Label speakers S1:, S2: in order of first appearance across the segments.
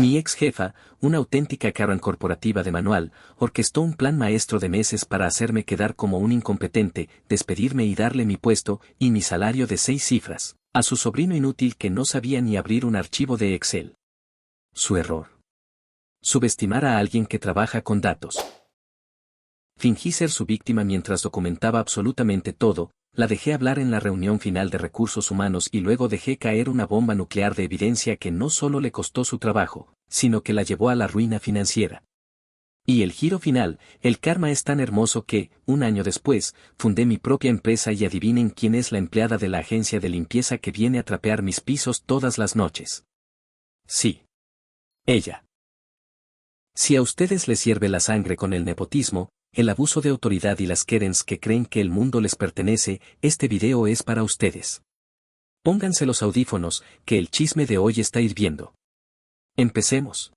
S1: Mi ex jefa, una auténtica Karen corporativa de manual, orquestó un plan maestro de meses para hacerme quedar como un incompetente, despedirme y darle mi puesto y mi salario de 6 cifras, a su sobrino inútil que no sabía ni abrir un archivo de Excel. Su error. Subestimar a alguien que trabaja con datos. Fingí ser su víctima mientras documentaba absolutamente todo, la dejé hablar en la reunión final de recursos humanos y luego dejé caer una bomba nuclear de evidencia que no solo le costó su trabajo, sino que la llevó a la ruina financiera. Y el giro final, el karma es tan hermoso que, un año después, fundé mi propia empresa y adivinen quién es la empleada de la agencia de limpieza que viene a trapear mis pisos todas las noches. Sí. Ella. Si a ustedes les hierve la sangre con el nepotismo, el abuso de autoridad y las Karens que creen que el mundo les pertenece, este video es para ustedes. Pónganse los audífonos, que el chisme de hoy está hirviendo. Empecemos.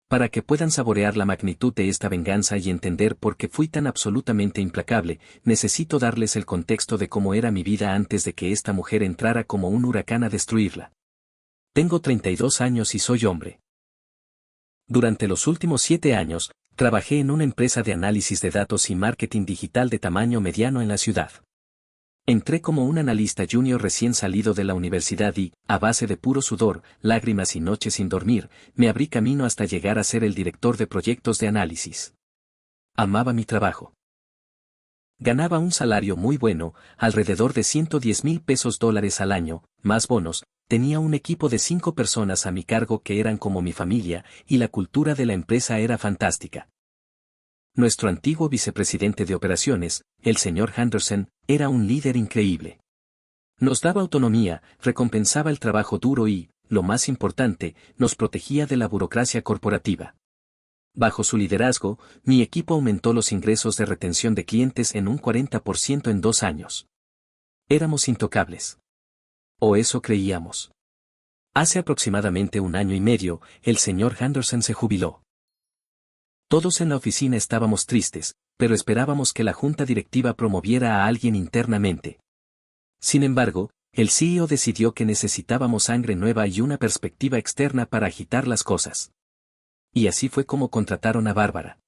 S1: Para que puedan saborear la magnitud de esta venganza y entender por qué fui tan absolutamente implacable, necesito darles el contexto de cómo era mi vida antes de que esta mujer entrara como un huracán a destruirla. Tengo 32 años y soy hombre. Durante los últimos 7 años, trabajé en una empresa de análisis de datos y marketing digital de tamaño mediano en la ciudad. Entré como un analista junior recién salido de la universidad y, a base de puro sudor, lágrimas y noches sin dormir, me abrí camino hasta llegar a ser el director de proyectos de análisis. Amaba mi trabajo. Ganaba un salario muy bueno, alrededor de 110,000 pesos dólares al año, más bonos. Tenía un equipo de 5 personas a mi cargo que eran como mi familia, y la cultura de la empresa era fantástica. Nuestro antiguo vicepresidente de operaciones, el señor Henderson, era un líder increíble. Nos daba autonomía, recompensaba el trabajo duro y, lo más importante, nos protegía de la burocracia corporativa. Bajo su liderazgo, mi equipo aumentó los ingresos de retención de clientes en un 40% en 2 años. Éramos intocables. O eso creíamos. Hace aproximadamente 1 año y medio, el señor Henderson se jubiló. Todos en la oficina estábamos tristes, pero esperábamos que la junta directiva promoviera a alguien internamente. Sin embargo, el CEO decidió que necesitábamos sangre nueva y una perspectiva externa para agitar las cosas. Y así fue como contrataron a Bárbara.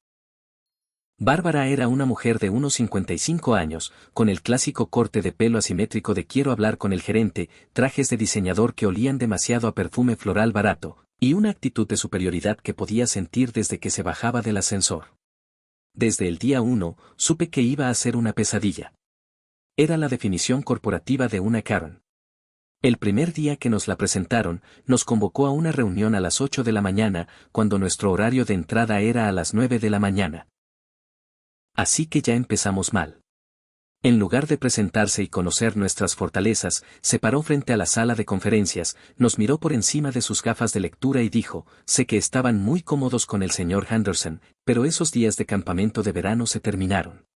S1: Bárbara era una mujer de unos 55 años, con el clásico corte de pelo asimétrico de quiero hablar con el gerente, trajes de diseñador que olían demasiado a perfume floral barato, y una actitud de superioridad que podía sentir desde que se bajaba del ascensor. Desde el día 1, supe que iba a ser una pesadilla. Era la definición corporativa de una Karen. El primer día que nos la presentaron, nos convocó a una reunión a las 8 de la mañana, cuando nuestro horario de entrada era a las 9 de la mañana. Así que ya empezamos mal. En lugar de presentarse y conocer nuestras fortalezas, se paró frente a la sala de conferencias, nos miró por encima de sus gafas de lectura y dijo, sé que estaban muy cómodos con el señor Henderson, pero esos días de campamento de verano se terminaron.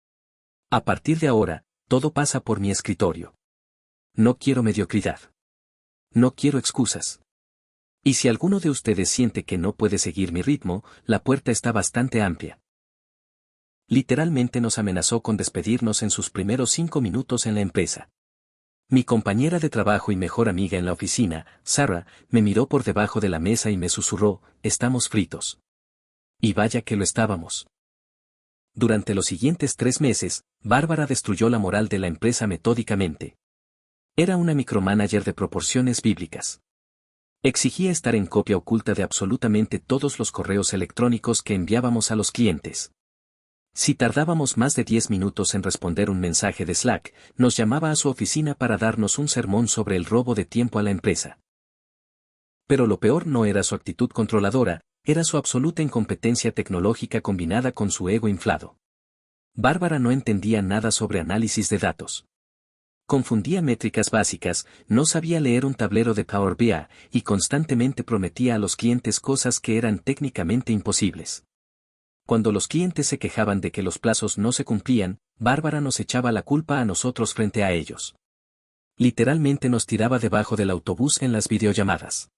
S1: A partir de ahora, todo pasa por mi escritorio. No quiero mediocridad. No quiero excusas. Y si alguno de ustedes siente que no puede seguir mi ritmo, la puerta está bastante amplia. Literalmente nos amenazó con despedirnos en sus primeros 5 minutos en la empresa. Mi compañera de trabajo y mejor amiga en la oficina, Sarah, me miró por debajo de la mesa y me susurró, estamos fritos. Y vaya que lo estábamos. Durante los siguientes 3 meses, Bárbara destruyó la moral de la empresa metódicamente. Era una micromanager de proporciones bíblicas. Exigía estar en copia oculta de absolutamente todos los correos electrónicos que enviábamos a los clientes. Si tardábamos más de 10 minutos en responder un mensaje de Slack, nos llamaba a su oficina para darnos un sermón sobre el robo de tiempo a la empresa. Pero lo peor no era su actitud controladora, era su absoluta incompetencia tecnológica combinada con su ego inflado. Bárbara no entendía nada sobre análisis de datos. Confundía métricas básicas, no sabía leer un tablero de Power BI, y constantemente prometía a los clientes cosas que eran técnicamente imposibles. Cuando los clientes se quejaban de que los plazos no se cumplían, Bárbara nos echaba la culpa a nosotros frente a ellos. Literalmente nos tiraba debajo del autobús en las videollamadas.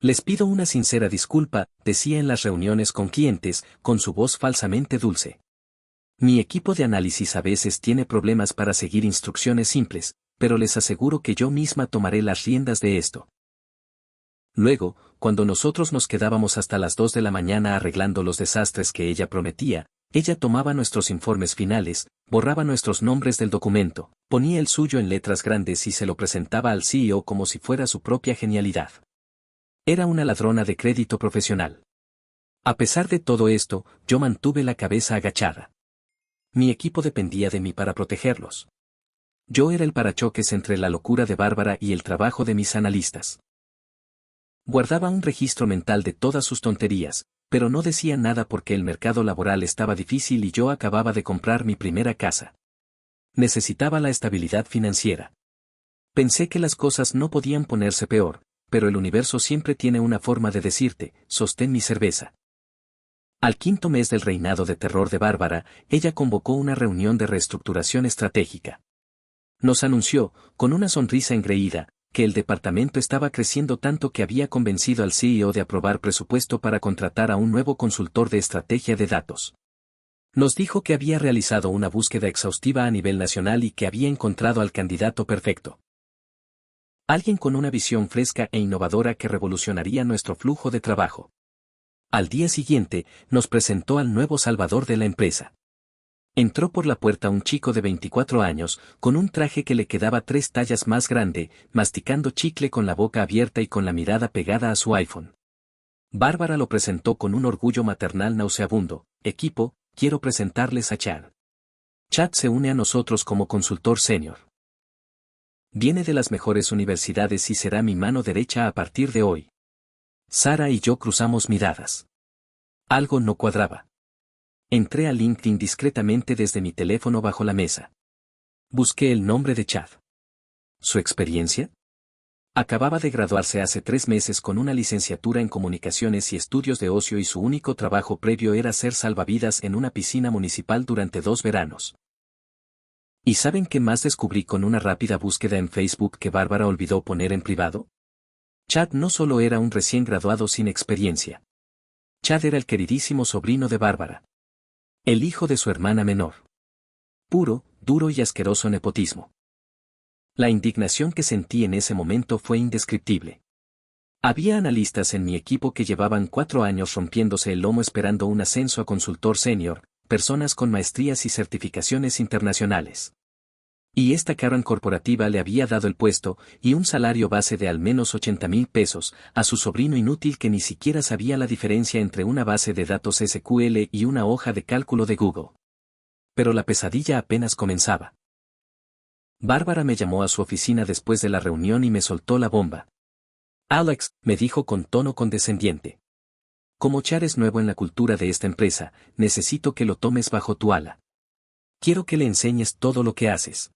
S1: Les pido una sincera disculpa, decía en las reuniones con clientes, con su voz falsamente dulce. Mi equipo de análisis a veces tiene problemas para seguir instrucciones simples, pero les aseguro que yo misma tomaré las riendas de esto. Luego, cuando nosotros nos quedábamos hasta las 2 de la mañana arreglando los desastres que ella prometía, ella tomaba nuestros informes finales, borraba nuestros nombres del documento, ponía el suyo en letras grandes y se lo presentaba al CEO como si fuera su propia genialidad. Era una ladrona de crédito profesional. A pesar de todo esto, yo mantuve la cabeza agachada. Mi equipo dependía de mí para protegerlos. Yo era el parachoques entre la locura de Bárbara y el trabajo de mis analistas. Guardaba un registro mental de todas sus tonterías, pero no decía nada porque el mercado laboral estaba difícil y yo acababa de comprar mi primera casa. Necesitaba la estabilidad financiera. Pensé que las cosas no podían ponerse peor, pero el universo siempre tiene una forma de decirte, sostén mi cerveza. Al quinto mes del reinado de terror de Bárbara, ella convocó una reunión de reestructuración estratégica. Nos anunció, con una sonrisa engreída, que el departamento estaba creciendo tanto que había convencido al CEO de aprobar presupuesto para contratar a un nuevo consultor de estrategia de datos. Nos dijo que había realizado una búsqueda exhaustiva a nivel nacional y que había encontrado al candidato perfecto. Alguien con una visión fresca e innovadora que revolucionaría nuestro flujo de trabajo. Al día siguiente, nos presentó al nuevo salvador de la empresa. Entró por la puerta un chico de 24 años, con un traje que le quedaba 3 tallas más grande, masticando chicle con la boca abierta y con la mirada pegada a su iPhone. Bárbara lo presentó con un orgullo maternal nauseabundo. Equipo, quiero presentarles a Chad. Chad se une a nosotros como consultor senior. Viene de las mejores universidades y será mi mano derecha a partir de hoy. Sara y yo cruzamos miradas. Algo no cuadraba. Entré a LinkedIn discretamente desde mi teléfono bajo la mesa. Busqué el nombre de Chad. ¿Su experiencia? Acababa de graduarse hace 3 meses con una licenciatura en comunicaciones y estudios de ocio y su único trabajo previo era ser salvavidas en una piscina municipal durante 2 veranos. ¿Y saben qué más descubrí con una rápida búsqueda en Facebook que Bárbara olvidó poner en privado? Chad no solo era un recién graduado sin experiencia. Chad era el queridísimo sobrino de Bárbara. El hijo de su hermana menor. Puro, duro y asqueroso nepotismo. La indignación que sentí en ese momento fue indescriptible. Había analistas en mi equipo que llevaban 4 años rompiéndose el lomo esperando un ascenso a consultor senior, personas con maestrías y certificaciones internacionales. Y esta Karen corporativa le había dado el puesto, y un salario base de al menos 80,000 pesos, a su sobrino inútil que ni siquiera sabía la diferencia entre una base de datos SQL y una hoja de cálculo de Google. Pero la pesadilla apenas comenzaba. Bárbara me llamó a su oficina después de la reunión y me soltó la bomba. Alex, me dijo con tono condescendiente. Como Chad es nuevo en la cultura de esta empresa, necesito que lo tomes bajo tu ala. Quiero que le enseñes todo lo que haces.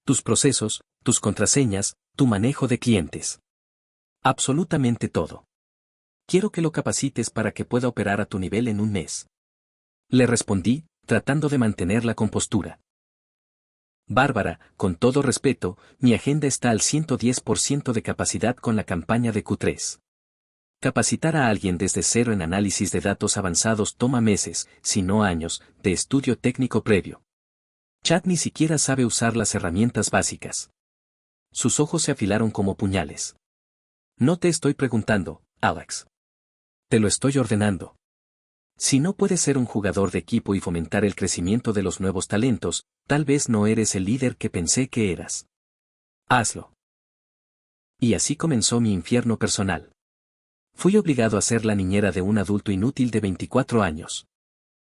S1: Tus procesos, tus contraseñas, tu manejo de clientes. Absolutamente todo. Quiero que lo capacites para que pueda operar a tu nivel en un mes. Le respondí, tratando de mantener la compostura. Bárbara, con todo respeto, mi agenda está al 110% de capacidad con la campaña de Q3. Capacitar a alguien desde cero en análisis de datos avanzados toma meses, si no años, de estudio técnico previo. Chad ni siquiera sabe usar las herramientas básicas. Sus ojos se afilaron como puñales. No te estoy preguntando, Alex. Te lo estoy ordenando. Si no puedes ser un jugador de equipo y fomentar el crecimiento de los nuevos talentos, tal vez no eres el líder que pensé que eras. Hazlo. Y así comenzó mi infierno personal. Fui obligado a ser la niñera de un adulto inútil de 24 años.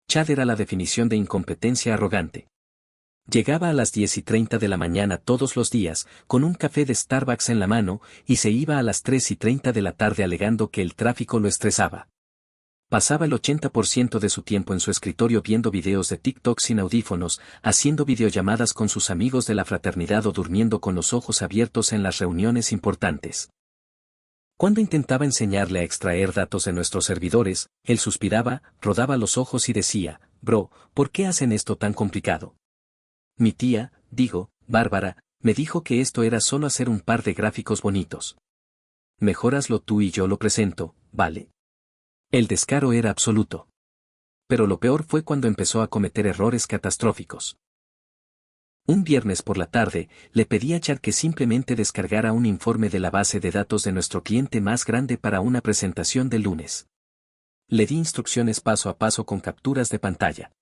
S1: Chad era la definición de incompetencia arrogante. Llegaba a las 10:30 de la mañana todos los días, con un café de Starbucks en la mano, y se iba a las 3:30 de la tarde alegando que el tráfico lo estresaba. Pasaba el 80% de su tiempo en su escritorio viendo videos de TikTok sin audífonos, haciendo videollamadas con sus amigos de la fraternidad o durmiendo con los ojos abiertos en las reuniones importantes. Cuando intentaba enseñarle a extraer datos de nuestros servidores, él suspiraba, rodaba los ojos y decía, «Bro, ¿por qué hacen esto tan complicado?» Mi tía, Bárbara, me dijo que esto era solo hacer un par de gráficos bonitos. Mejóraslo tú y yo lo presento, ¿vale? El descaro era absoluto. Pero lo peor fue cuando empezó a cometer errores catastróficos. Un viernes por la tarde, le pedí a Chad que simplemente descargara un informe de la base de datos de nuestro cliente más grande para una presentación del lunes. Le di instrucciones paso a paso con capturas de pantalla.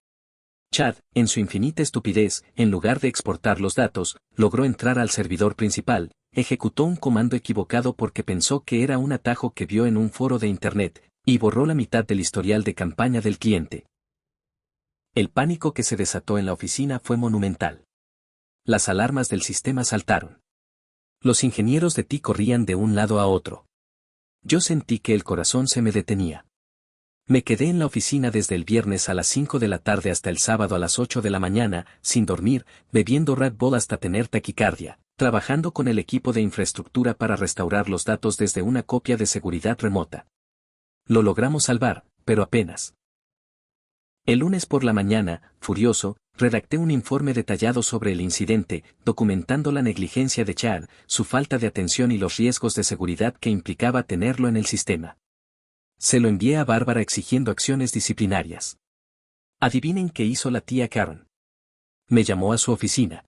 S1: Chad, en su infinita estupidez, en lugar de exportar los datos, logró entrar al servidor principal, ejecutó un comando equivocado porque pensó que era un atajo que vio en un foro de Internet, y borró la mitad del historial de campaña del cliente. El pánico que se desató en la oficina fue monumental. Las alarmas del sistema saltaron. Los ingenieros de TI corrían de un lado a otro. Yo sentí que el corazón se me detenía. Me quedé en la oficina desde el viernes a las 5 de la tarde hasta el sábado a las 8 de la mañana, sin dormir, bebiendo Red Bull hasta tener taquicardia, trabajando con el equipo de infraestructura para restaurar los datos desde una copia de seguridad remota. Lo logramos salvar, pero apenas. El lunes por la mañana, furioso, redacté un informe detallado sobre el incidente, documentando la negligencia de Chad, su falta de atención y los riesgos de seguridad que implicaba tenerlo en el sistema. Se lo envié a Bárbara exigiendo acciones disciplinarias. Adivinen qué hizo la tía Karen. Me llamó a su oficina.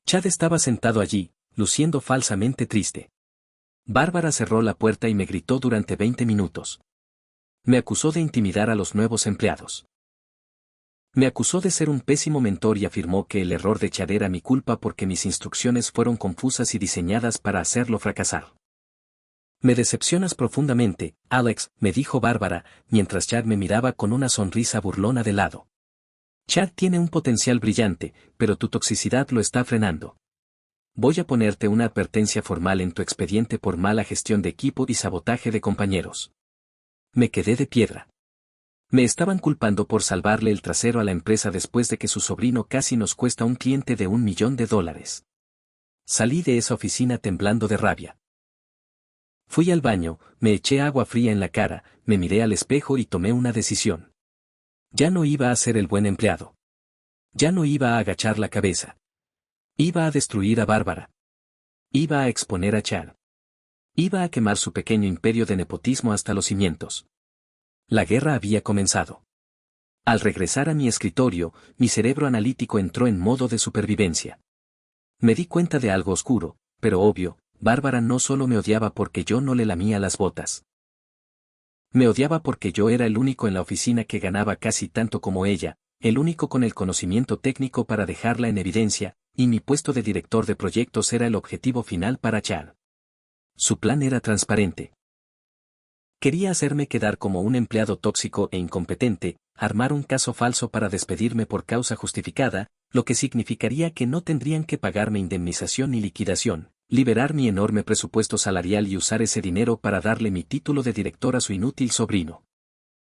S1: Chad estaba sentado allí, luciendo falsamente triste. Bárbara cerró la puerta y me gritó durante 20 minutos. Me acusó de intimidar a los nuevos empleados. Me acusó de ser un pésimo mentor y afirmó que el error de Chad era mi culpa porque mis instrucciones fueron confusas y diseñadas para hacerlo fracasar. Me decepcionas profundamente, Alex, me dijo Bárbara, mientras Chad me miraba con una sonrisa burlona de lado. Chad tiene un potencial brillante, pero tu toxicidad lo está frenando. Voy a ponerte una advertencia formal en tu expediente por mala gestión de equipo y sabotaje de compañeros. Me quedé de piedra. Me estaban culpando por salvarle el trasero a la empresa después de que su sobrino casi nos cuesta un cliente de $1 millón. Salí de esa oficina temblando de rabia. Fui al baño, me eché agua fría en la cara, me miré al espejo y tomé una decisión. Ya no iba a ser el buen empleado. Ya no iba a agachar la cabeza. Iba a destruir a Bárbara. Iba a exponer a Chad. Iba a quemar su pequeño imperio de nepotismo hasta los cimientos. La guerra había comenzado. Al regresar a mi escritorio, mi cerebro analítico entró en modo de supervivencia. Me di cuenta de algo oscuro, pero obvio, Bárbara no solo me odiaba porque yo no le lamía las botas. Me odiaba porque yo era el único en la oficina que ganaba casi tanto como ella, el único con el conocimiento técnico para dejarla en evidencia, y mi puesto de director de proyectos era el objetivo final para Chad. Su plan era transparente. Quería hacerme quedar como un empleado tóxico e incompetente, armar un caso falso para despedirme por causa justificada, lo que significaría que no tendrían que pagarme indemnización ni liquidación, liberar mi enorme presupuesto salarial y usar ese dinero para darle mi título de director a su inútil sobrino.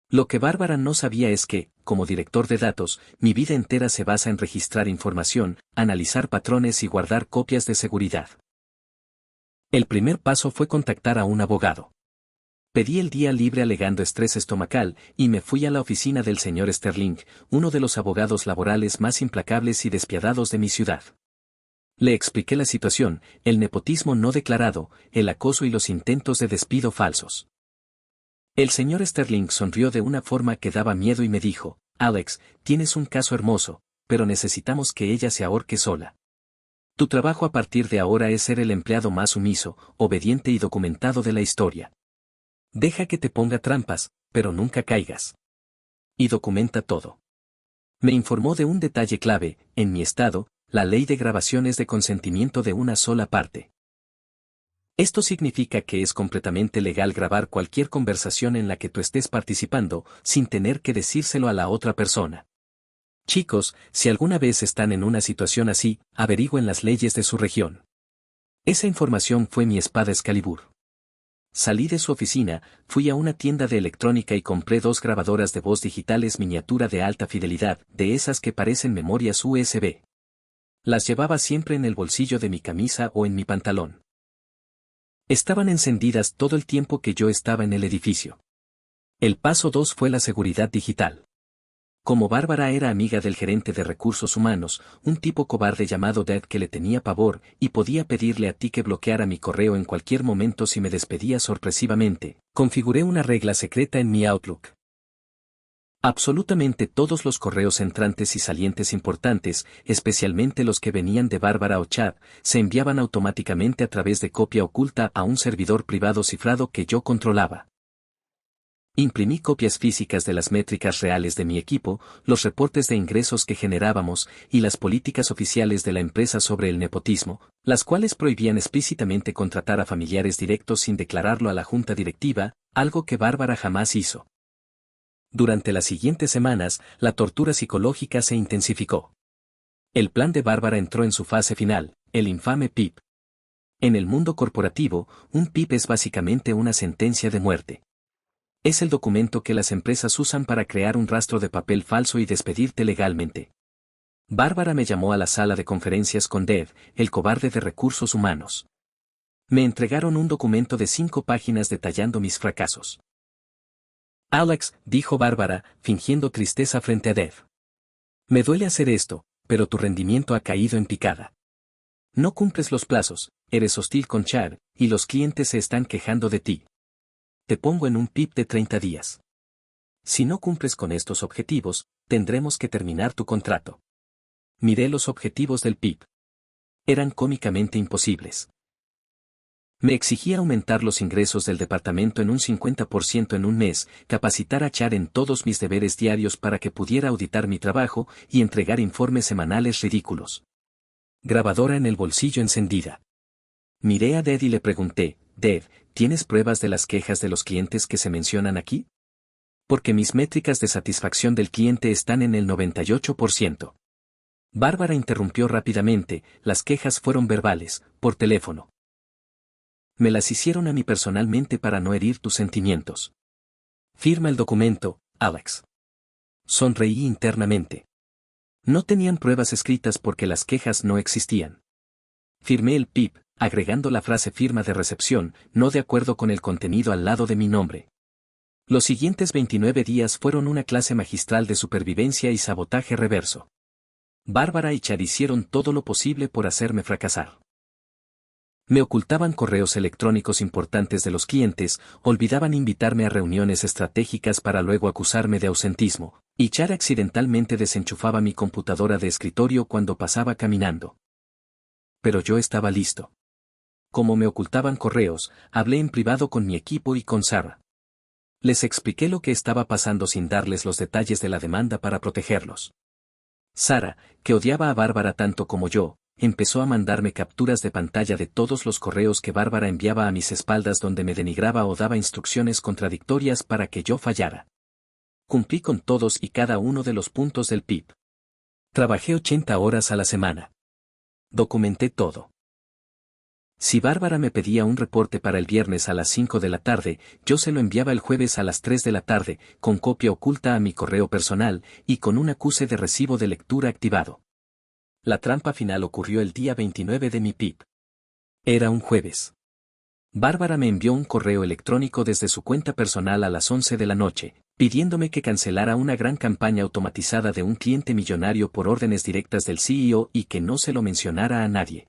S1: Lo que Bárbara no sabía es que, como director de datos, mi vida entera se basa en registrar información, analizar patrones y guardar copias de seguridad. El primer paso fue contactar a un abogado. Pedí el día libre alegando estrés estomacal, y me fui a la oficina del señor Sterling, uno de los abogados laborales más implacables y despiadados de mi ciudad. Le expliqué la situación, el nepotismo no declarado, el acoso y los intentos de despido falsos. El señor Sterling sonrió de una forma que daba miedo y me dijo, Alex, tienes un caso hermoso, pero necesitamos que ella se ahorque sola. Tu trabajo a partir de ahora es ser el empleado más sumiso, obediente y documentado de la historia. Deja que te ponga trampas, pero nunca caigas. Y documenta todo. Me informó de un detalle clave, en mi estado, la ley de grabación es de consentimiento de una sola parte. Esto significa que es completamente legal grabar cualquier conversación en la que tú estés participando, sin tener que decírselo a la otra persona. Chicos, si alguna vez están en una situación así, averigüen las leyes de su región. Esa información fue mi espada Excalibur. Salí de su oficina, fui a una tienda de electrónica y compré 2 grabadoras de voz digitales miniatura de alta fidelidad, de esas que parecen memorias USB. Las llevaba siempre en el bolsillo de mi camisa o en mi pantalón. Estaban encendidas todo el tiempo que yo estaba en el edificio. El paso 2 fue la seguridad digital. Como Bárbara era amiga del gerente de recursos humanos, un tipo cobarde llamado Dad que le tenía pavor, y podía pedirle a ti que bloqueara mi correo en cualquier momento si me despedía sorpresivamente, configuré una regla secreta en mi Outlook. Absolutamente todos los correos entrantes y salientes importantes, especialmente los que venían de Bárbara o Chad, se enviaban automáticamente a través de copia oculta a un servidor privado cifrado que yo controlaba. Imprimí copias físicas de las métricas reales de mi equipo, los reportes de ingresos que generábamos y las políticas oficiales de la empresa sobre el nepotismo, las cuales prohibían explícitamente contratar a familiares directos sin declararlo a la junta directiva, algo que Bárbara jamás hizo. Durante las siguientes semanas, la tortura psicológica se intensificó. El plan de Bárbara entró en su fase final, el infame PIP. En el mundo corporativo, un PIP es básicamente una sentencia de muerte. Es el documento que las empresas usan para crear un rastro de papel falso y despedirte legalmente. Bárbara me llamó a la sala de conferencias con Dev, el cobarde de recursos humanos. Me entregaron un documento de 5 páginas detallando mis fracasos. Alex, dijo Bárbara, fingiendo tristeza frente a Dev. Me duele hacer esto, pero tu rendimiento ha caído en picada. No cumples los plazos, eres hostil con Chad, y los clientes se están quejando de ti. Te pongo en un PIP de 30 días. Si no cumples con estos objetivos, tendremos que terminar tu contrato. Miré los objetivos del PIP. Eran cómicamente imposibles. Me exigía aumentar los ingresos del departamento en un 50% en un mes, capacitar a Chad en todos mis deberes diarios para que pudiera auditar mi trabajo y entregar informes semanales ridículos. Grabadora en el bolsillo encendida. Miré a Dev y le pregunté, Dev, ¿tienes pruebas de las quejas de los clientes que se mencionan aquí? Porque mis métricas de satisfacción del cliente están en el 98%. Bárbara interrumpió rápidamente, las quejas fueron verbales, por teléfono. Me las hicieron a mí personalmente para no herir tus sentimientos. Firma el documento, Alex. Sonreí internamente. No tenían pruebas escritas porque las quejas no existían. Firmé el PIP, agregando la frase firma de recepción, no de acuerdo con el contenido al lado de mi nombre. Los siguientes 29 días fueron una clase magistral de supervivencia y sabotaje reverso. Bárbara y Chad hicieron todo lo posible por hacerme fracasar. Me ocultaban correos electrónicos importantes de los clientes, olvidaban invitarme a reuniones estratégicas para luego acusarme de ausentismo, y Chad accidentalmente desenchufaba mi computadora de escritorio cuando pasaba caminando. Pero yo estaba listo. Como me ocultaban correos, hablé en privado con mi equipo y con Sarah. Les expliqué lo que estaba pasando sin darles los detalles de la demanda para protegerlos. Sarah, que odiaba a Bárbara tanto como yo, empezó a mandarme capturas de pantalla de todos los correos que Bárbara enviaba a mis espaldas donde me denigraba o daba instrucciones contradictorias para que yo fallara. Cumplí con todos y cada uno de los puntos del PIP. Trabajé 80 horas a la semana. Documenté todo. Si Bárbara me pedía un reporte para el viernes a las 5 de la tarde, yo se lo enviaba el jueves a las 3 de la tarde, con copia oculta a mi correo personal y con un acuse de recibo de lectura activado. La trampa final ocurrió el día 29 de mi PIP. Era un jueves. Bárbara me envió un correo electrónico desde su cuenta personal a las 11 de la noche, pidiéndome que cancelara una gran campaña automatizada de un cliente millonario por órdenes directas del CEO y que no se lo mencionara a nadie.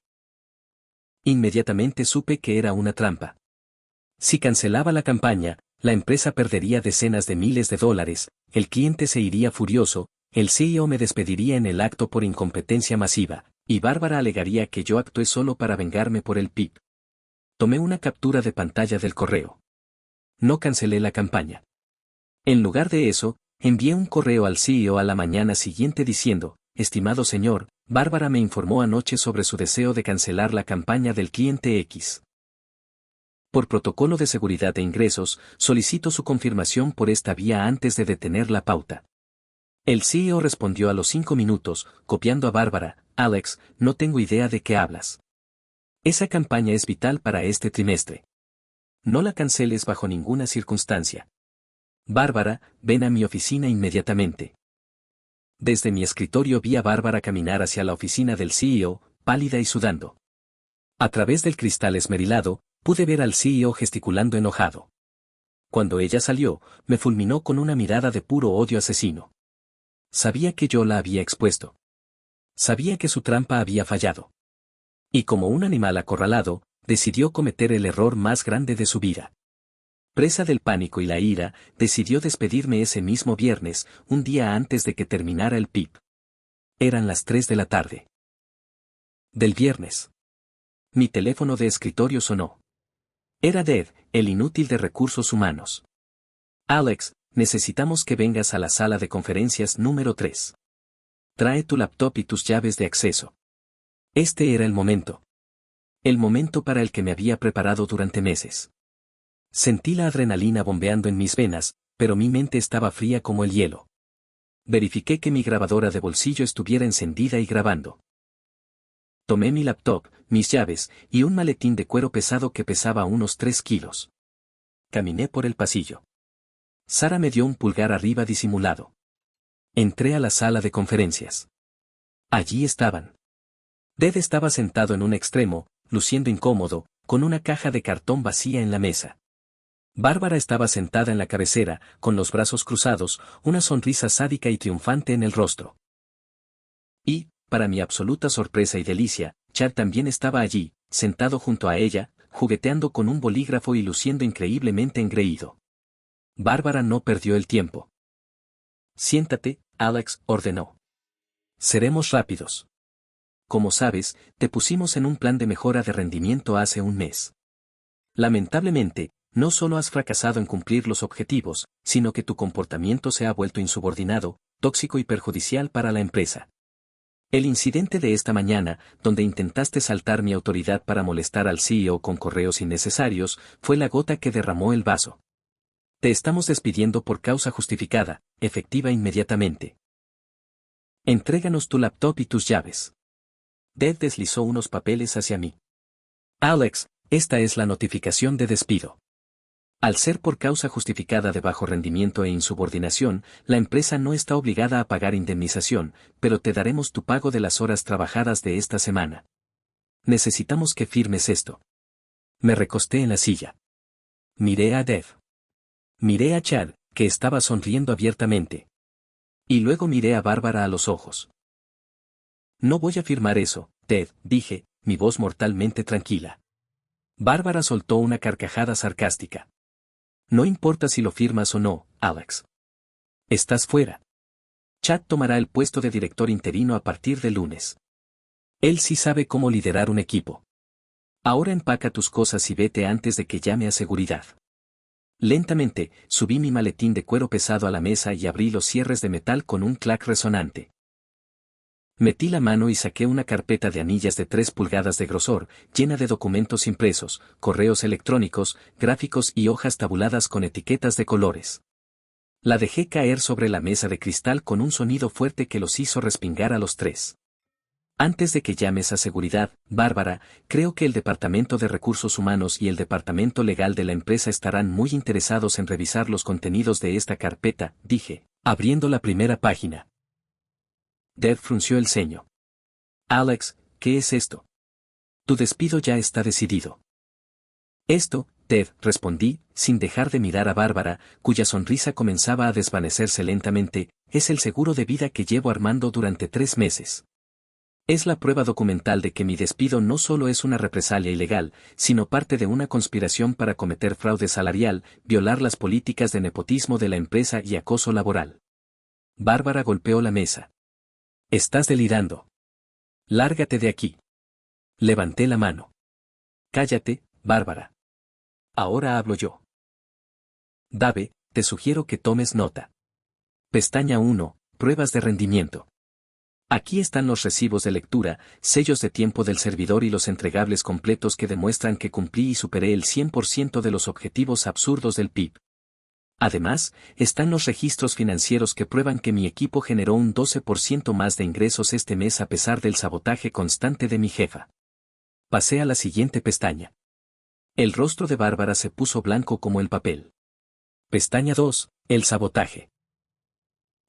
S1: Inmediatamente supe que era una trampa. Si cancelaba la campaña, la empresa perdería decenas de miles de dólares, el cliente se iría furioso, el CEO me despediría en el acto por incompetencia masiva, y Bárbara alegaría que yo actué solo para vengarme por el PIP. Tomé una captura de pantalla del correo. No cancelé la campaña. En lugar de eso, envié un correo al CEO a la mañana siguiente diciendo, estimado señor, Bárbara me informó anoche sobre su deseo de cancelar la campaña del cliente X. Por protocolo de seguridad de ingresos, solicito su confirmación por esta vía antes de detener la pauta. El CEO respondió a los 5 minutos, copiando a Bárbara, Alex, no tengo idea de qué hablas. Esa campaña es vital para este trimestre. No la canceles bajo ninguna circunstancia. Bárbara, ven a mi oficina inmediatamente. Desde mi escritorio vi a Bárbara caminar hacia la oficina del CEO, pálida y sudando. A través del cristal esmerilado, pude ver al CEO gesticulando enojado. Cuando ella salió, me fulminó con una mirada de puro odio asesino. Sabía que yo la había expuesto. Sabía que su trampa había fallado. Y como un animal acorralado, decidió cometer el error más grande de su vida. Presa del pánico y la ira, decidió despedirme ese mismo viernes, un día antes de que terminara el PIB. Eran las 3 de la tarde. Del viernes. Mi teléfono de escritorio sonó. Era Dev, el inútil de recursos humanos. Alex, necesitamos que vengas a la sala de conferencias número 3. Trae tu laptop y tus llaves de acceso. Este era el momento. El momento para el que me había preparado durante meses. Sentí la adrenalina bombeando en mis venas, pero mi mente estaba fría como el hielo. Verifiqué que mi grabadora de bolsillo estuviera encendida y grabando. Tomé mi laptop, mis llaves, y un maletín de cuero pesado que pesaba unos 3 kilos. Caminé por el pasillo. Sara me dio un pulgar arriba disimulado. Entré a la sala de conferencias. Allí estaban. Dev estaba sentado en un extremo, luciendo incómodo, con una caja de cartón vacía en la mesa. Bárbara estaba sentada en la cabecera, con los brazos cruzados, una sonrisa sádica y triunfante en el rostro. Y, para mi absoluta sorpresa y delicia, Chad también estaba allí, sentado junto a ella, jugueteando con un bolígrafo y luciendo increíblemente engreído. Bárbara no perdió el tiempo. Siéntate, Alex, ordenó. Seremos rápidos. Como sabes, te pusimos en un plan de mejora de rendimiento hace un mes. Lamentablemente, no solo has fracasado en cumplir los objetivos, sino que tu comportamiento se ha vuelto insubordinado, tóxico y perjudicial para la empresa. El incidente de esta mañana, donde intentaste saltar mi autoridad para molestar al CEO con correos innecesarios, fue la gota que derramó el vaso. Te estamos despidiendo por causa justificada, efectiva inmediatamente. Entréganos tu laptop y tus llaves. Dev deslizó unos papeles hacia mí. Alex, esta es la notificación de despido. Al ser por causa justificada de bajo rendimiento e insubordinación, la empresa no está obligada a pagar indemnización, pero te daremos tu pago de las horas trabajadas de esta semana. Necesitamos que firmes esto. Me recosté en la silla. Miré a Dev. Miré a Chad, que estaba sonriendo abiertamente. Y luego miré a Bárbara a los ojos. No voy a firmar eso, Ted, dije, mi voz mortalmente tranquila. Bárbara soltó una carcajada sarcástica. No importa si lo firmas o no, Alex. Estás fuera. Chad tomará el puesto de director interino a partir del lunes. Él sí sabe cómo liderar un equipo. Ahora empaca tus cosas y vete antes de que llame a seguridad. Lentamente, subí mi maletín de cuero pesado a la mesa y abrí los cierres de metal con un clac resonante. Metí la mano y saqué una carpeta de anillas de 3 pulgadas de grosor, llena de documentos impresos, correos electrónicos, gráficos y hojas tabuladas con etiquetas de colores. La dejé caer sobre la mesa de cristal con un sonido fuerte que los hizo respingar a los 3. Antes de que llames a seguridad, Bárbara, creo que el Departamento de Recursos Humanos y el Departamento Legal de la empresa estarán muy interesados en revisar los contenidos de esta carpeta, dije, abriendo la primera página. Dev frunció el ceño. Alex, ¿qué es esto? Tu despido ya está decidido. Esto, Dev, respondí, sin dejar de mirar a Bárbara, cuya sonrisa comenzaba a desvanecerse lentamente, es el seguro de vida que llevo armando durante 3 meses. Es la prueba documental de que mi despido no solo es una represalia ilegal, sino parte de una conspiración para cometer fraude salarial, violar las políticas de nepotismo de la empresa y acoso laboral. Bárbara golpeó la mesa. Estás delirando. Lárgate de aquí. Levanté la mano. Cállate, Bárbara. Ahora hablo yo. Dave, te sugiero que tomes nota. Pestaña 1, pruebas de rendimiento. Aquí están los recibos de lectura, sellos de tiempo del servidor y los entregables completos que demuestran que cumplí y superé el 100% de los objetivos absurdos del PIB. Además, están los registros financieros que prueban que mi equipo generó un 12% más de ingresos este mes a pesar del sabotaje constante de mi jefa. Pasé a la siguiente pestaña. El rostro de Bárbara se puso blanco como el papel. Pestaña 2, el sabotaje.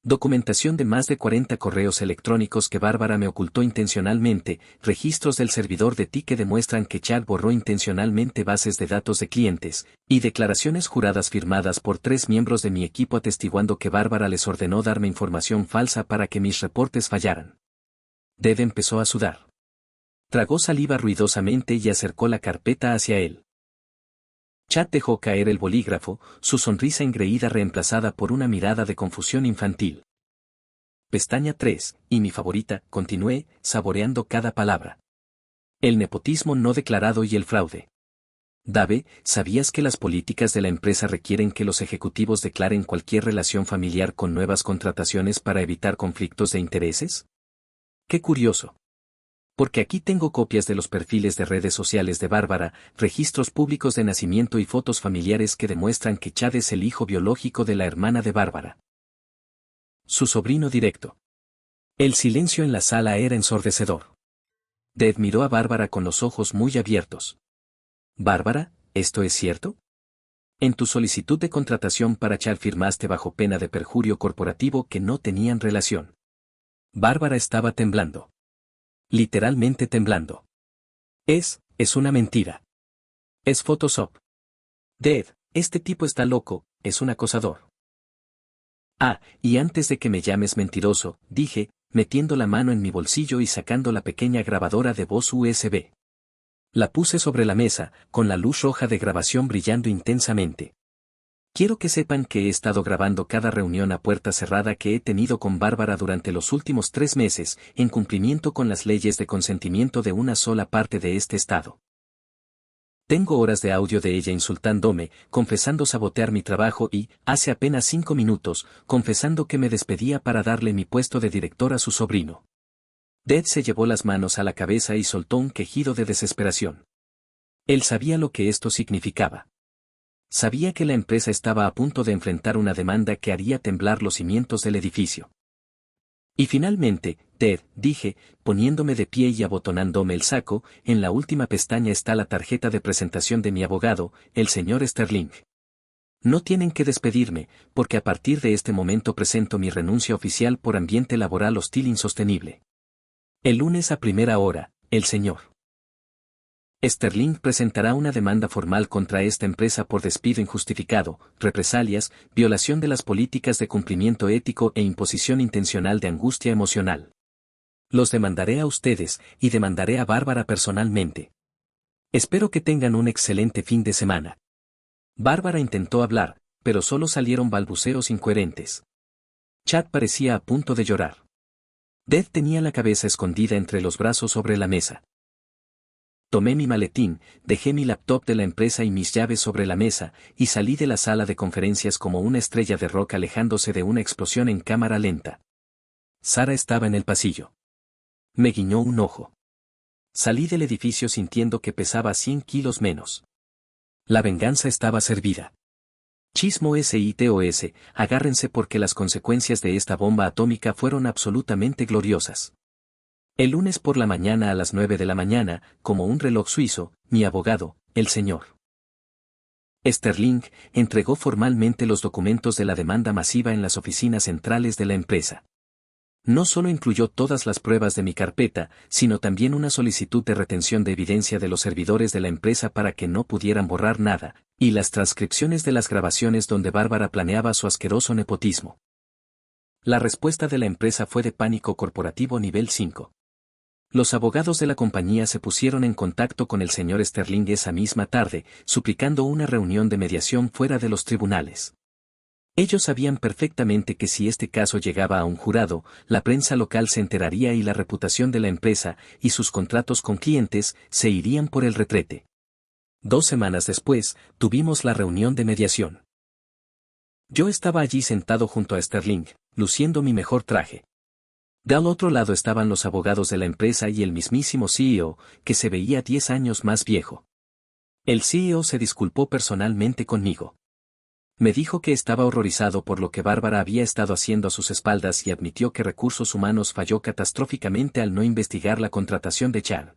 S1: Documentación de más de 40 correos electrónicos que Bárbara me ocultó intencionalmente, registros del servidor de TI que demuestran que Chad borró intencionalmente bases de datos de clientes, y declaraciones juradas firmadas por 3 miembros de mi equipo atestiguando que Bárbara les ordenó darme información falsa para que mis reportes fallaran. Dev empezó a sudar. Tragó saliva ruidosamente y acercó la carpeta hacia él. Chad dejó caer el bolígrafo, su sonrisa engreída reemplazada por una mirada de confusión infantil. Pestaña 3, y mi favorita, continué, saboreando cada palabra. El nepotismo no declarado y el fraude. Dave, ¿sabías que las políticas de la empresa requieren que los ejecutivos declaren cualquier relación familiar con nuevas contrataciones para evitar conflictos de intereses? ¡Qué curioso! Porque aquí tengo copias de los perfiles de redes sociales de Bárbara, registros públicos de nacimiento y fotos familiares que demuestran que Chad es el hijo biológico de la hermana de Bárbara. Su sobrino directo. El silencio en la sala era ensordecedor. Dave miró a Bárbara con los ojos muy abiertos. Bárbara, ¿esto es cierto? En tu solicitud de contratación para Chad firmaste bajo pena de perjurio corporativo que no tenían relación. Bárbara estaba temblando. Literalmente temblando. Es una mentira. Es Photoshop. Dave, este tipo está loco, es un acosador. Ah, y antes de que me llames mentiroso, dije, metiendo la mano en mi bolsillo y sacando la pequeña grabadora de voz USB. La puse sobre la mesa, con la luz roja de grabación brillando intensamente. Quiero que sepan que he estado grabando cada reunión a puerta cerrada que he tenido con Bárbara durante los últimos 3 meses, en cumplimiento con las leyes de consentimiento de una sola parte de este estado. Tengo horas de audio de ella insultándome, confesando sabotear mi trabajo y, hace apenas 5 minutos, confesando que me despedía para darle mi puesto de director a su sobrino. Dave se llevó las manos a la cabeza y soltó un quejido de desesperación. Él sabía lo que esto significaba. Sabía que la empresa estaba a punto de enfrentar una demanda que haría temblar los cimientos del edificio. Y finalmente, Ted, dije, poniéndome de pie y abotonándome el saco, en la última pestaña está la tarjeta de presentación de mi abogado, el señor Sterling. No tienen que despedirme, porque a partir de este momento presento mi renuncia oficial por ambiente laboral hostil insostenible. El lunes a primera hora, el señor Sterling presentará una demanda formal contra esta empresa por despido injustificado, represalias, violación de las políticas de cumplimiento ético e imposición intencional de angustia emocional. Los demandaré a ustedes, y demandaré a Bárbara personalmente. Espero que tengan un excelente fin de semana. Bárbara intentó hablar, pero solo salieron balbuceos incoherentes. Chad parecía a punto de llorar. Dave tenía la cabeza escondida entre los brazos sobre la mesa. Tomé mi maletín, dejé mi laptop de la empresa y mis llaves sobre la mesa, y salí de la sala de conferencias como una estrella de rock alejándose de una explosión en cámara lenta. Sara estaba en el pasillo. Me guiñó un ojo. Salí del edificio sintiendo que pesaba 100 kilos menos. La venganza estaba servida. Chismo SITOS, agárrense porque las consecuencias de esta bomba atómica fueron absolutamente gloriosas. El lunes por la mañana a las 9 de la mañana, como un reloj suizo, mi abogado, el señor Sterling, entregó formalmente los documentos de la demanda masiva en las oficinas centrales de la empresa. No solo incluyó todas las pruebas de mi carpeta, sino también una solicitud de retención de evidencia de los servidores de la empresa para que no pudieran borrar nada, y las transcripciones de las grabaciones donde Bárbara planeaba su asqueroso nepotismo. La respuesta de la empresa fue de pánico corporativo nivel 5. Los abogados de la compañía se pusieron en contacto con el señor Sterling esa misma tarde, suplicando una reunión de mediación fuera de los tribunales. Ellos sabían perfectamente que si este caso llegaba a un jurado, la prensa local se enteraría y la reputación de la empresa y sus contratos con clientes se irían por el retrete. 2 semanas después, tuvimos la reunión de mediación. Yo estaba allí sentado junto a Sterling, luciendo mi mejor traje. Del otro lado estaban los abogados de la empresa y el mismísimo CEO, que se veía 10 años más viejo. El CEO se disculpó personalmente conmigo. Me dijo que estaba horrorizado por lo que Bárbara había estado haciendo a sus espaldas y admitió que Recursos Humanos falló catastróficamente al no investigar la contratación de Chad.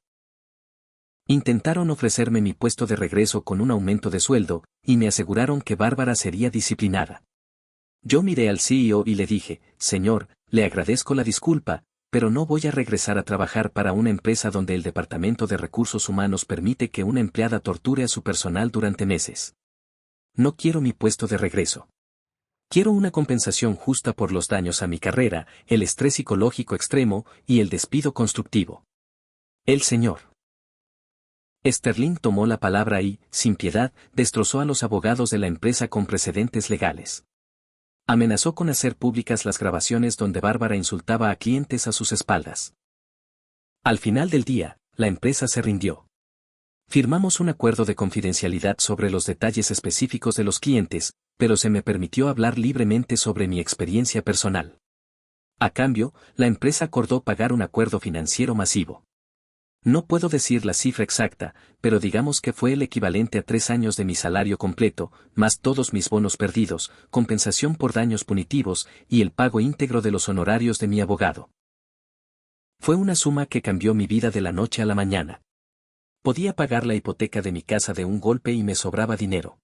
S1: Intentaron ofrecerme mi puesto de regreso con un aumento de sueldo, y me aseguraron que Bárbara sería disciplinada. Yo miré al CEO y le dije, señor, le agradezco la disculpa, pero no voy a regresar a trabajar para una empresa donde el Departamento de Recursos Humanos permite que una empleada torture a su personal durante meses. No quiero mi puesto de regreso. Quiero una compensación justa por los daños a mi carrera, el estrés psicológico extremo y el despido constructivo. El señor Sterling tomó la palabra y, sin piedad, destrozó a los abogados de la empresa con precedentes legales. Amenazó con hacer públicas las grabaciones donde Bárbara insultaba a clientes a sus espaldas. Al final del día, la empresa se rindió. Firmamos un acuerdo de confidencialidad sobre los detalles específicos de los clientes, pero se me permitió hablar libremente sobre mi experiencia personal. A cambio, la empresa acordó pagar un acuerdo financiero masivo. No puedo decir la cifra exacta, pero digamos que fue el equivalente a 3 años de mi salario completo, más todos mis bonos perdidos, compensación por daños punitivos y el pago íntegro de los honorarios de mi abogado. Fue una suma que cambió mi vida de la noche a la mañana. Podía pagar la hipoteca de mi casa de un golpe y me sobraba dinero.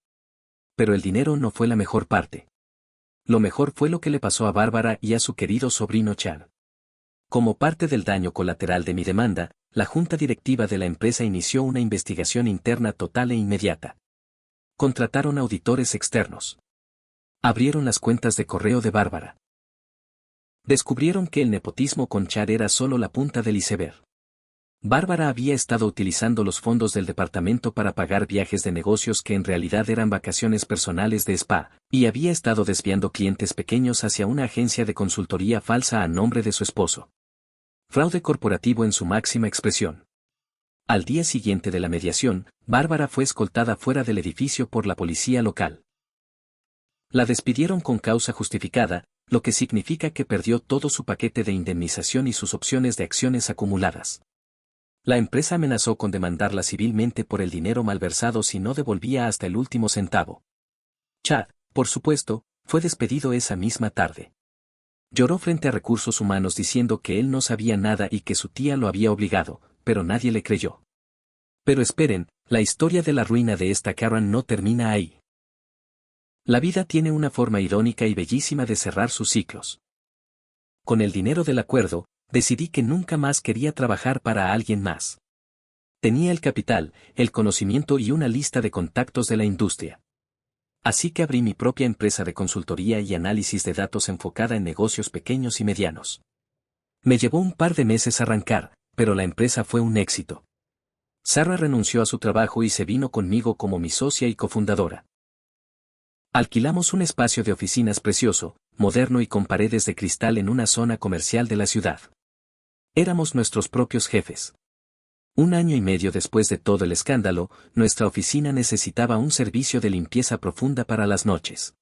S1: Pero el dinero no fue la mejor parte. Lo mejor fue lo que le pasó a Bárbara y a su querido sobrino Chad. Como parte del daño colateral de mi demanda, la junta directiva de la empresa inició una investigación interna total e inmediata. Contrataron auditores externos. Abrieron las cuentas de correo de Bárbara. Descubrieron que el nepotismo con Chad era solo la punta del iceberg. Bárbara había estado utilizando los fondos del departamento para pagar viajes de negocios que en realidad eran vacaciones personales de spa, y había estado desviando clientes pequeños hacia una agencia de consultoría falsa a nombre de su esposo. Fraude corporativo en su máxima expresión. Al día siguiente de la mediación, Bárbara fue escoltada fuera del edificio por la policía local. La despidieron con causa justificada, lo que significa que perdió todo su paquete de indemnización y sus opciones de acciones acumuladas. La empresa amenazó con demandarla civilmente por el dinero malversado si no devolvía hasta el último centavo. Chad, por supuesto, fue despedido esa misma tarde. Lloró frente a Recursos Humanos diciendo que él no sabía nada y que su tía lo había obligado, pero nadie le creyó. Pero esperen, la historia de la ruina de esta Karen no termina ahí. La vida tiene una forma irónica y bellísima de cerrar sus ciclos. Con el dinero del acuerdo, decidí que nunca más quería trabajar para alguien más. Tenía el capital, el conocimiento y una lista de contactos de la industria. Así que abrí mi propia empresa de consultoría y análisis de datos enfocada en negocios pequeños y medianos. Me llevó un par de meses arrancar, pero la empresa fue un éxito. Sarah renunció a su trabajo y se vino conmigo como mi socia y cofundadora. Alquilamos un espacio de oficinas precioso, moderno y con paredes de cristal en una zona comercial de la ciudad. Éramos nuestros propios jefes. 1 año y medio después de todo el escándalo, nuestra oficina necesitaba un servicio de limpieza profunda para las noches.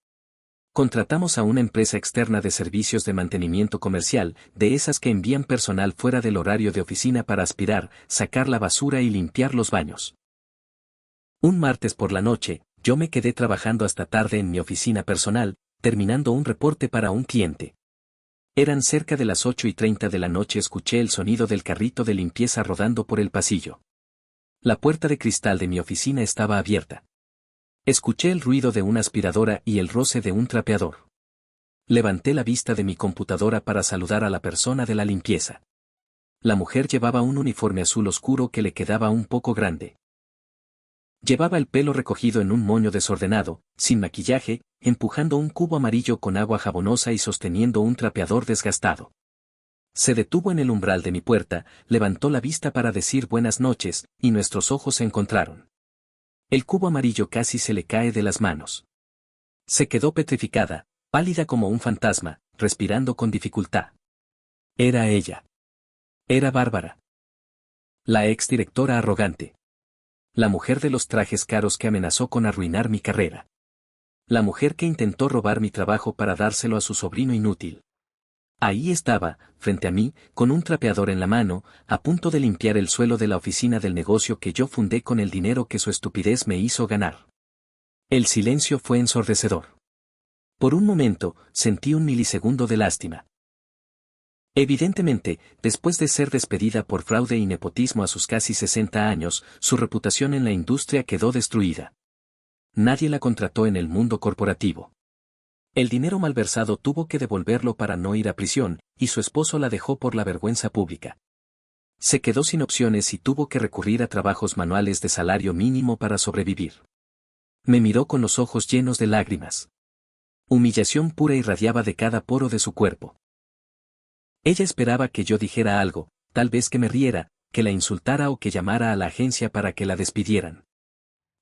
S1: Contratamos a una empresa externa de servicios de mantenimiento comercial, de esas que envían personal fuera del horario de oficina para aspirar, sacar la basura y limpiar los baños. Un martes por la noche, yo me quedé trabajando hasta tarde en mi oficina personal, terminando un reporte para un cliente. Eran cerca de las 8:30 de la noche. Escuché el sonido del carrito de limpieza rodando por el pasillo. La puerta de cristal de mi oficina estaba abierta. Escuché el ruido de una aspiradora y el roce de un trapeador. Levanté la vista de mi computadora para saludar a la persona de la limpieza. La mujer llevaba un uniforme azul oscuro que le quedaba un poco grande. Llevaba el pelo recogido en un moño desordenado, sin maquillaje, empujando un cubo amarillo con agua jabonosa y sosteniendo un trapeador desgastado. Se detuvo en el umbral de mi puerta, levantó la vista para decir buenas noches, y nuestros ojos se encontraron. El cubo amarillo casi se le cae de las manos. Se quedó petrificada, pálida como un fantasma, respirando con dificultad. Era ella. Era Bárbara. La exdirectora arrogante. La mujer de los trajes caros que amenazó con arruinar mi carrera. La mujer que intentó robar mi trabajo para dárselo a su sobrino inútil. Ahí estaba, frente a mí, con un trapeador en la mano, a punto de limpiar el suelo de la oficina del negocio que yo fundé con el dinero que su estupidez me hizo ganar. El silencio fue ensordecedor. Por un momento, sentí un milisegundo de lástima. Evidentemente, después de ser despedida por fraude y nepotismo a sus casi 60 años, su reputación en la industria quedó destruida. Nadie la contrató en el mundo corporativo. El dinero malversado tuvo que devolverlo para no ir a prisión, y su esposo la dejó por la vergüenza pública. Se quedó sin opciones y tuvo que recurrir a trabajos manuales de salario mínimo para sobrevivir. Me miró con los ojos llenos de lágrimas. Humillación pura irradiaba de cada poro de su cuerpo. Ella esperaba que yo dijera algo, tal vez que me riera, que la insultara o que llamara a la agencia para que la despidieran.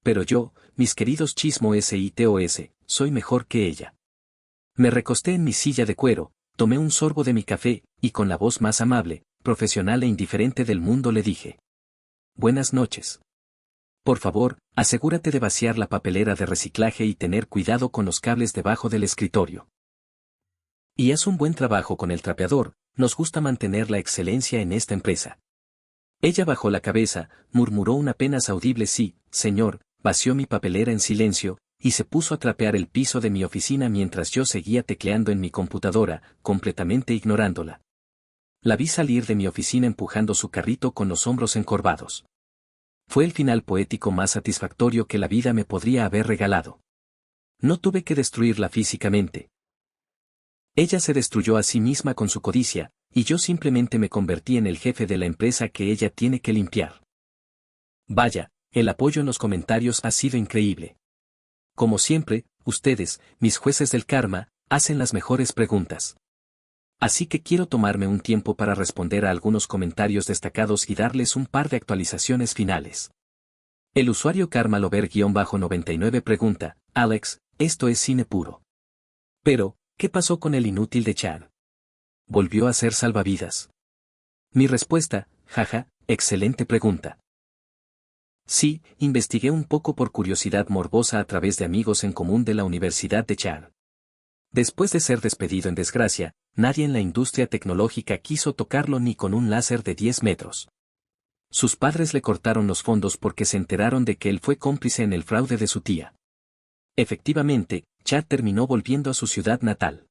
S1: Pero yo, mis queridos chismos, soy mejor que ella. Me recosté en mi silla de cuero, tomé un sorbo de mi café, y con la voz más amable, profesional e indiferente del mundo le dije: Buenas noches. Por favor, asegúrate de vaciar la papelera de reciclaje y tener cuidado con los cables debajo del escritorio. Y haz un buen trabajo con el trapeador, nos gusta mantener la excelencia en esta empresa. Ella bajó la cabeza, murmuró un apenas audible sí, señor, vació mi papelera en silencio, y se puso a trapear el piso de mi oficina mientras yo seguía tecleando en mi computadora, completamente ignorándola. La vi salir de mi oficina empujando su carrito con los hombros encorvados. Fue el final poético más satisfactorio que la vida me podría haber regalado. No tuve que destruirla físicamente. Ella se destruyó a sí misma con su codicia, y yo simplemente me convertí en el jefe de la empresa que ella tiene que limpiar. Vaya, el apoyo en los comentarios ha sido increíble. Como siempre, ustedes, mis jueces del karma, hacen las mejores preguntas. Así que quiero tomarme un tiempo para responder a algunos comentarios destacados y darles un par de actualizaciones finales. El usuario Karmalover-99 pregunta: Alex, esto es cine puro. Pero, ¿qué pasó con el inútil de Chad? ¿Volvió a ser salvavidas? Mi respuesta: jaja, excelente pregunta. Sí, investigué un poco por curiosidad morbosa a través de amigos en común de la Universidad de Chad. Después de ser despedido en desgracia, nadie en la industria tecnológica quiso tocarlo ni con un láser de 10 metros. Sus padres le cortaron los fondos porque se enteraron de que él fue cómplice en el fraude de su tía. Efectivamente, Chad terminó volviendo a su ciudad natal.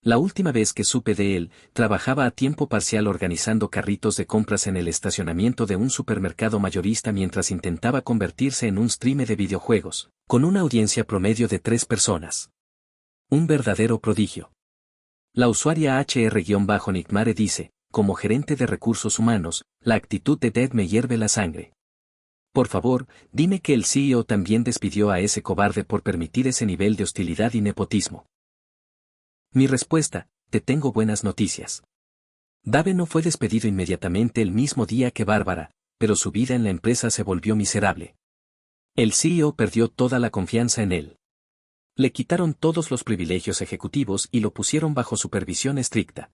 S1: La última vez que supe de él, trabajaba a tiempo parcial organizando carritos de compras en el estacionamiento de un supermercado mayorista mientras intentaba convertirse en un streamer de videojuegos, con una audiencia promedio de 3 personas. Un verdadero prodigio. La usuaria HR-Nicmare dice: como gerente de recursos humanos, la actitud de Ted me hierve la sangre. Por favor, dime que el CEO también despidió a ese cobarde por permitir ese nivel de hostilidad y nepotismo. Mi respuesta: te tengo buenas noticias. Dave no fue despedido inmediatamente el mismo día que Bárbara, pero su vida en la empresa se volvió miserable. El CEO perdió toda la confianza en él. Le quitaron todos los privilegios ejecutivos y lo pusieron bajo supervisión estricta.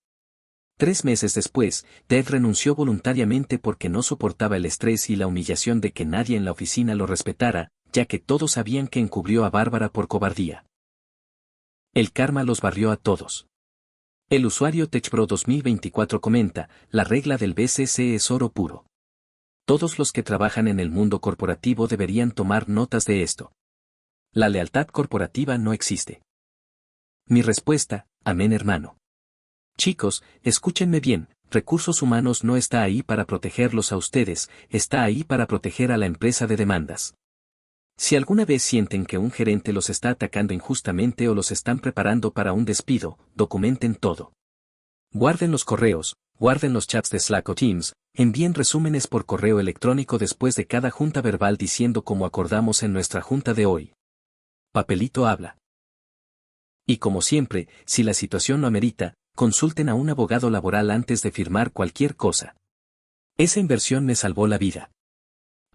S1: 3 meses después, Ted renunció voluntariamente porque no soportaba el estrés y la humillación de que nadie en la oficina lo respetara, ya que todos sabían que encubrió a Bárbara por cobardía. El karma los barrió a todos. El usuario TechPro 2024 comenta: la regla del BCC es oro puro. Todos los que trabajan en el mundo corporativo deberían tomar notas de esto. La lealtad corporativa no existe. Mi respuesta: amén hermano. Chicos, escúchenme bien, Recursos Humanos no está ahí para protegerlos a ustedes, está ahí para proteger a la empresa de demandas. Si alguna vez sienten que un gerente los está atacando injustamente o los están preparando para un despido, documenten todo. Guarden los correos, guarden los chats de Slack o Teams, envíen resúmenes por correo electrónico después de cada junta verbal diciendo como acordamos en nuestra junta de hoy. Papelito habla. Y como siempre, si la situación lo amerita, consulten a un abogado laboral antes de firmar cualquier cosa. Esa inversión me salvó la vida.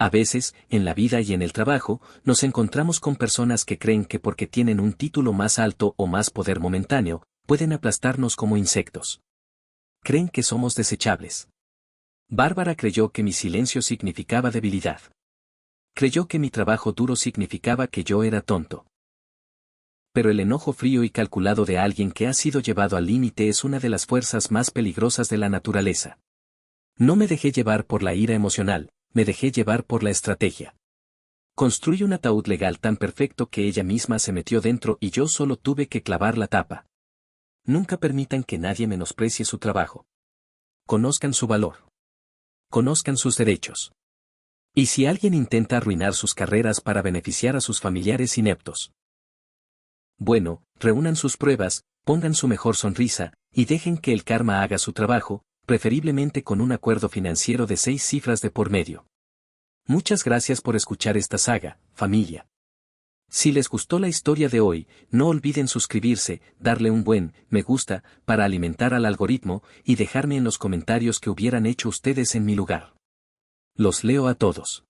S1: A veces, en la vida y en el trabajo, nos encontramos con personas que creen que porque tienen un título más alto o más poder momentáneo, pueden aplastarnos como insectos. Creen que somos desechables. Bárbara creyó que mi silencio significaba debilidad. Creyó que mi trabajo duro significaba que yo era tonto. Pero el enojo frío y calculado de alguien que ha sido llevado al límite es una de las fuerzas más peligrosas de la naturaleza. No me dejé llevar por la ira emocional, me dejé llevar por la estrategia. Construí un ataúd legal tan perfecto que ella misma se metió dentro y yo solo tuve que clavar la tapa. Nunca permitan que nadie menosprecie su trabajo. Conozcan su valor. Conozcan sus derechos. Y si alguien intenta arruinar sus carreras para beneficiar a sus familiares ineptos, bueno, reúnan sus pruebas, pongan su mejor sonrisa, y dejen que el karma haga su trabajo, preferiblemente con un acuerdo financiero de 6 cifras de por medio. Muchas gracias por escuchar esta saga, familia. Si les gustó la historia de hoy, no olviden suscribirse, darle un buen me gusta para alimentar al algoritmo y dejarme en los comentarios qué hubieran hecho ustedes en mi lugar. Los leo a todos.